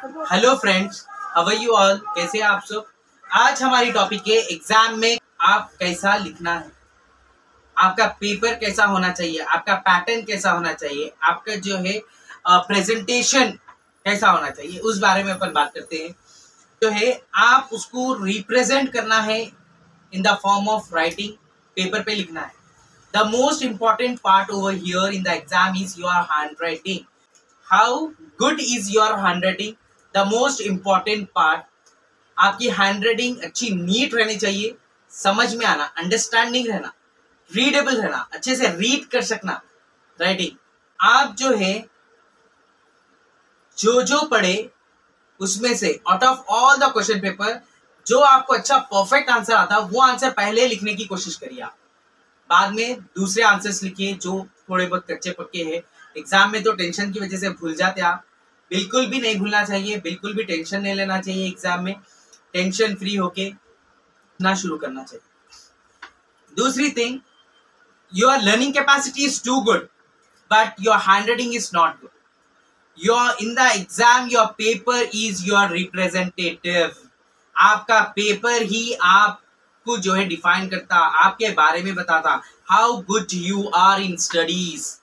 Hello friends, how are you all? कैसे हैं आप सब? आज हमारी टॉपिक है एग्जाम में आप कैसा लिखना है, आपका पेपर कैसा होना चाहिए, आपका पैटर्न कैसा होना चाहिए, आपका जो है प्रेजेंटेशन कैसा होना चाहिए, उस बारे में अपन बात करते हैं। जो है आप उसको रिप्रेजेंट करना है in the form of writing, paper पे लिखना है। The most important part over here in the exam is your hand writing. How good is your hand writing? The most important part, आपकी हैंड राइटिंग अच्छी NEET रहनी चाहिए, समझ में आना, अंडरस्टैंडिंग रहना, रीडेबल रहना, अच्छे से रीड कर सकना राइटिंग। आप जो है जो पढ़े उसमें से out of all the question paper जो आपको अच्छा परफेक्ट आंसर आता वो आंसर पहले लिखने की कोशिश करिए। आप बाद में दूसरे आंसर्स लिखिए जो थोड़े बहुत कच्चे पक्के हैं। एग्जाम में तो टेंशन की वजह से भूल जाते आप, बिल्कुल भी नहीं भूलना चाहिए, बिल्कुल भी टेंशन नहीं लेना चाहिए। एग्जाम में टेंशन फ्री होके ना शुरू करना चाहिए। दूसरी thing, your learning capacity is too good but your handwriting is not good. Your in the exam your paper is your representative. आपका पेपर ही आपको जो है डिफाइन करता, आपके बारे में बताता how good you are in studies.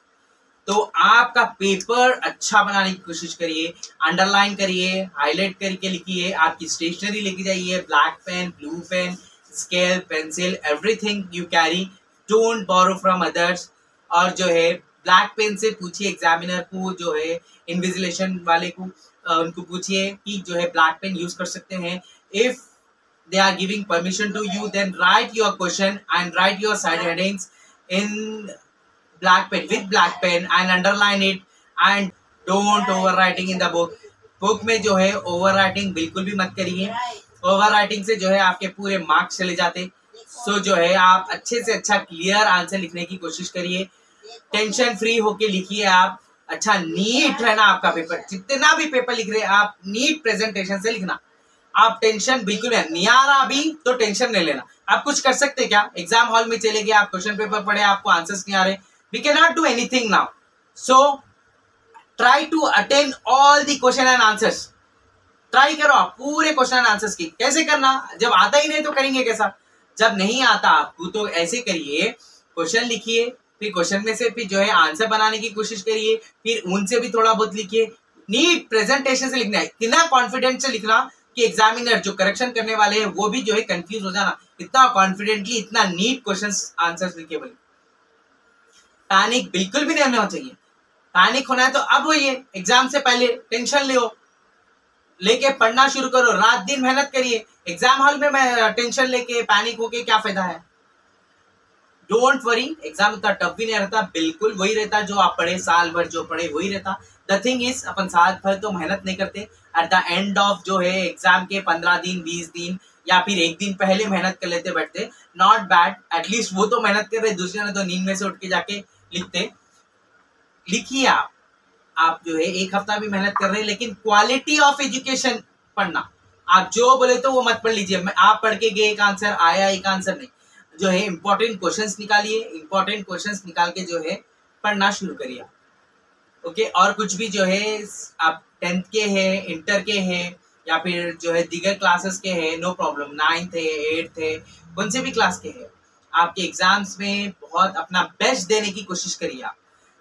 तो आपका पेपर अच्छा बनाने की कोशिश करिए, अंडरलाइन करिए, हाईलाइट करके लिखिए, आपकी स्टेशनरी लेके जाइए, black pen, blue pen, scale, pencil, everything you carry, don't borrow from others. और जो है ब्लैक पेन से पूछिए एग्जामिनर को, जो है इन्विजिलेशन वाले को, उनको पूछिए कि जो है ब्लैक पेन यूज कर सकते हैं। If they are giving permission to you, then write your question and write your side headings in black pen, with black pen, and underline it, and don't overwriting in the book में जो है overwriting बिल्कुल भी मत करिए। overwriting से जो है आपके पूरे मार्क्स चले जाते। सो जो है आप अच्छे से अच्छा क्लियर आंसर लिखने की कोशिश करिए, टेंशन फ्री होके लिखिए। आप अच्छा नीट रहना, आपका पेपर जितना भी पेपर लिख रहे हैं आप नीट प्रेजेंटेशन से लिखना। आप टेंशन बिल्कुल नहीं आ रहा अभी तो टेंशन नहीं लेना। आप कुछ कर सकते क्या? एग्जाम हॉल में चले गए, आप क्वेश्चन पेपर पढ़े, आपको आंसर्स नहीं आ रहे, we can not do anything now. So try to attend all the question and answers. Try करो आप पूरे क्वेश्चन एंड आंसर्स की। कैसे करना? जब आता ही नहीं तो करेंगे कैसा? जब नहीं आता आपको तो ऐसे करिए, क्वेश्चन लिखिए, फिर क्वेश्चन में से फिर जो है आंसर बनाने की कोशिश करिए, फिर उनसे भी थोड़ा बहुत लिखिए। नीट प्रेजेंटेशन से लिखना है, इतना कॉन्फिडेंस से लिखना कि एग्जामिनर जो करेक्शन करने वाले हैं वो भी जो है कंफ्यूज हो जाना। इतना कॉन्फिडेंटली, इतना नीट क्वेश्चंस आंसर्स लिखे। बोले पैनिक बिल्कुल भी नहीं होना चाहिए। पैनिक होना है तो अब होइए, एग्जाम से पहले टेंशन लेके पढ़ना शुरू करो, रात दिन मेहनत करिए। एग्जाम हॉल में मैं टेंशन लेके पैनिक होके क्या फायदा है? डोंट वरी, एग्जाम उतना टफ भी नहीं रहता, बिल्कुल वही रहता जो आप पढ़े, साल भर जो पढ़े वही रहता। द थिंग इज अपन साल भर तो मेहनत नहीं करते, एट द एंड ऑफ जो है एग्जाम के 15 दिन 20 दिन या फिर एक दिन पहले मेहनत कर लेते बैठते। नॉट बैड, एटलीस्ट वो तो मेहनत कर रहे, दूसरे ने तो नींद में से उठ के जाके लिखते। लिखिए आप जो है एक हफ्ता भी मेहनत कर रहे हैं, लेकिन क्वालिटी ऑफ एजुकेशन पढ़ना। आप जो बोले तो वो मत पढ़ लीजिए। आप पढ़ के गए, एक आंसर आया, एक आंसर नहीं। जो है इंपॉर्टेंट क्वेश्चंस निकालिए, इंपॉर्टेंट क्वेश्चंस निकाल के जो है पढ़ना शुरू करिए। ओके, और कुछ भी जो है आप 10th के हैं, इंटर के हैं, या फिर जो है दीगर क्लासेस के हैं, नो प्रॉब्लम। 9th है, 8th है, कौन से भी क्लास के हैं, आपके एग्जाम्स में बहुत अपना बेस्ट देने की कोशिश करिए। आप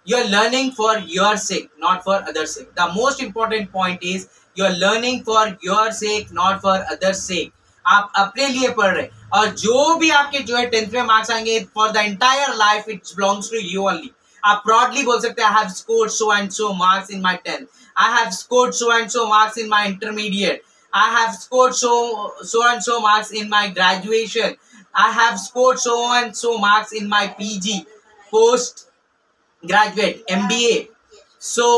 you are learning for your sake, not for other sake. The most important point is you are learning for your sake, not for other sake. आप अपने लिए पढ़ रहे, और जो भी आपके जो है 10th में मार्क्स आएंगे for the entire life it's belongs to you only. आप प्राउडली बोल सकते हैं I have scored so and so marks in my 10th, I have scored so and so marks in my intermediate, I have scored so and so marks in my graduation, I have scored so and so marks in my PG, post graduate, MBA. So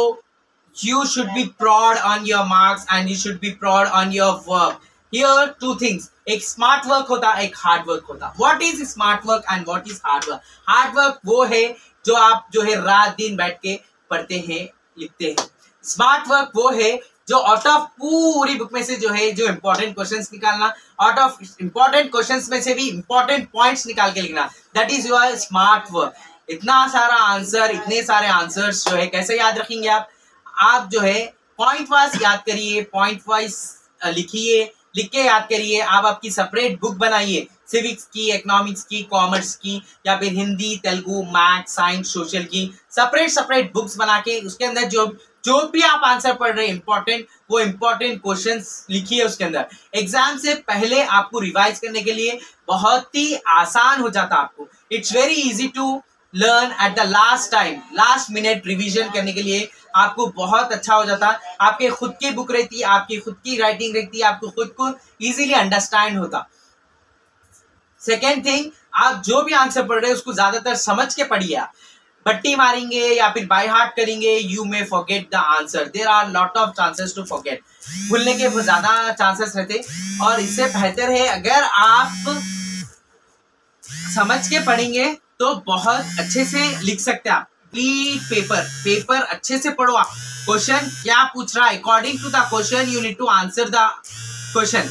you should be proud on your marks and you should be proud on your work. Here two things, एक smart work होता, एक hard work होता। What is smart work and what is hard work? Hard work वो है जो आप जो है रात दिन बैठ के पढ़ते हैं, लिखते हैं। स्मार्ट वर्क वो है जो आउट ऑफ पूरी बुक में से जो है जो इंपॉर्टेंट क्वेश्चंस निकालना, आउट ऑफ इंपॉर्टेंट क्वेश्चंस में से भी इंपॉर्टेंट पॉइंट्स निकाल के लिखना, that is your smart work. इतना सारा आंसर, इतने सारे आंसर्स जो है कैसे याद रखेंगे आप? आप जो है पॉइंट वाइज याद करिए, पॉइंट वाइज लिखिए, लिख के याद करिए। आप आपकी सेपरेट बुक बनाइए, सिविक्स की, इकोनॉमिक्स की, कॉमर्स की, या फिर Hindi, Telugu, maths, science, social की सेपरेट बुक्स बना के उसके अंदर जो भी आप आंसर पढ़ रहे हैं इंपॉर्टेंट, वो इंपॉर्टेंट क्वेश्चंस लिखिए उसके अंदर। एग्जाम से पहले आपको रिवाइज करने के लिए बहुत ही आसान हो जाता आपको। It's very easy to learn at the last time, last minute revision करने के लिए आपको बहुत अच्छा हो जाता। आपके खुद की बुक रहती, आपकी खुद की राइटिंग रहती, आपको खुद को इजीली अंडरस्टैंड होता। सेकेंड थिंग, आप जो भी आंसर पढ़ रहे हैं उसको ज्यादातर समझ के पढ़िए। बट्टी मारेंगे या फिर बाय हार्ट करेंगे, you may forget the answer. There are lot of chances to forget, भूलने के ज्यादा चांसेस रहते। और इससे बेहतर है अगर आप समझ के पढ़ेंगे तो बहुत अच्छे से लिख सकते हैं आप। पेपर अच्छे से पढ़ो आप। क्वेश्चन क्या पूछ रहा है, according to the question you need to answer the question.